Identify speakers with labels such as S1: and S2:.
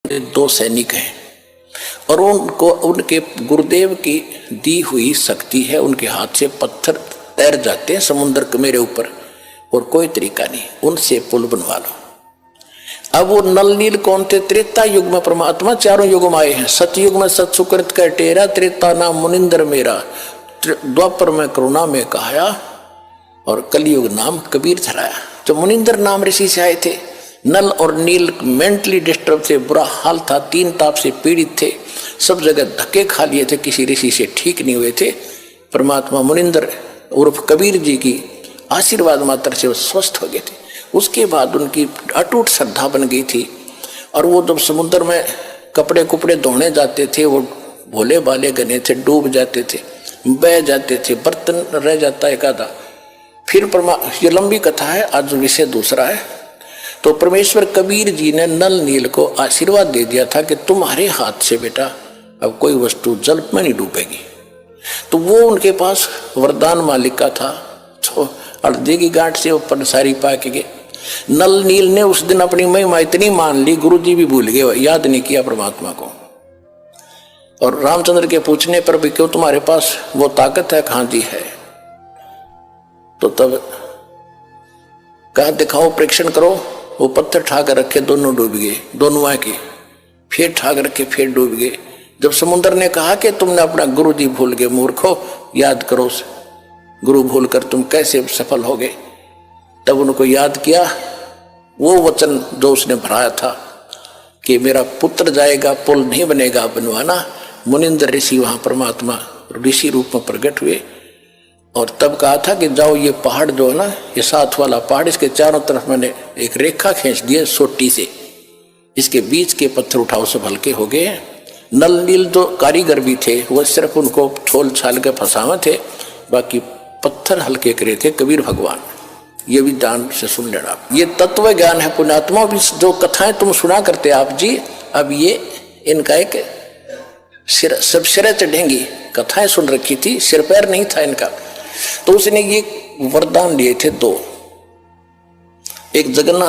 S1: दो सैनिक हैं और उनको उनके गुरुदेव की दी हुई शक्ति है, उनके हाथ से पत्थर तैर जाते हैं समुद्र के मेरे ऊपर और कोई तरीका नहीं, उनसे पुल बनवा लो। अब वो नल नील कौन थे? त्रेता युग में परमात्मा चारों युग में आए हैं। सतयुग में सत सुकृत का टेरा, त्रेता नाम मुनिंदर मेरा, द्वापर में करुणा में कहाया और कलयुग नाम कबीर धराया। तो मुनिंदर नाम ऋषि से आए थे। नल और नील मेंटली डिस्टर्ब थे, बुरा हाल था, तीन ताप से पीड़ित थे, सब जगह धक्के खा लिए थे, किसी ऋषि से ठीक नहीं हुए थे। परमात्मा मुनिंदर उर्फ कबीर जी की आशीर्वाद मात्र से वो स्वस्थ हो गए थे। उसके बाद उनकी अटूट श्रद्धा बन गई थी और वो जब समुद्र में कपड़े कुपड़े धोने जाते थे, वो भोले भाले गने थे, डूब जाते थे, बह जाते थे, बर्तन रह जाता एक आधा। फिर ये लंबी कथा है, आज विषय दूसरा है। तो परमेश्वर कबीर जी ने नल नील को आशीर्वाद दे दिया था कि तुम्हारे हाथ से बेटा अब कोई वस्तु जल में नहीं डूबेगी। तो वो उनके पास वरदान मालिक का था। तो हल्दी की गांठ से ऊपर सारी पाके गए। नल नील ने उस दिन अपनी महिमा इतनी मान ली, गुरु जी भी भूल गए, याद नहीं किया परमात्मा को। और रामचंद्र के पूछने पर भी क्यों तुम्हारे पास वो ताकत है, कहां दी है? तो तब कहा दिखाओ, परीक्षण करो। वो पत्थर ठाकर रखे, दोनों डूब गए, दोनों आके फिर ठाक रखे, फिर डूब गए। जब समुद्र ने कहा कि तुमने अपना गुरु जी भूल गए, मूर्खो, याद करो, गुरु भूल कर तुम कैसे सफल हो गए? तब उनको याद किया वो वचन जो उसने भराया था कि मेरा पुत्र जाएगा, पुल नहीं बनेगा बनवाना। मुनिंदर ऋषि वहां परमात्मा ऋषि रूप में प्रकट हुए और तब कहा था कि जाओ ये पहाड़ जो है ना, ये साथ वाला पहाड़, इसके चारों तरफ मैंने एक रेखा खींच दी है सोटी से, इसके बीच के पत्थर उठाओ, सब हल्के हो गए। नल नील जो कारीगर भी थे वो सिर्फ उनको छोल छाल के फंसावे थे, बाकी पत्थर हल्के करे थे कबीर भगवान। ये भी ध्यान से सुन लेना, ये तत्व ज्ञान है। पुण्यात्मा भी जो कथाएं तुम सुना करते आप जी, अब ये इनका एक सब सिर चढ़ेंगी। कथाएं सुन रखी थी, सिर पैर नहीं था इनका। तो उसने ये वरदान लिए थे दो, एक जगन्नाथ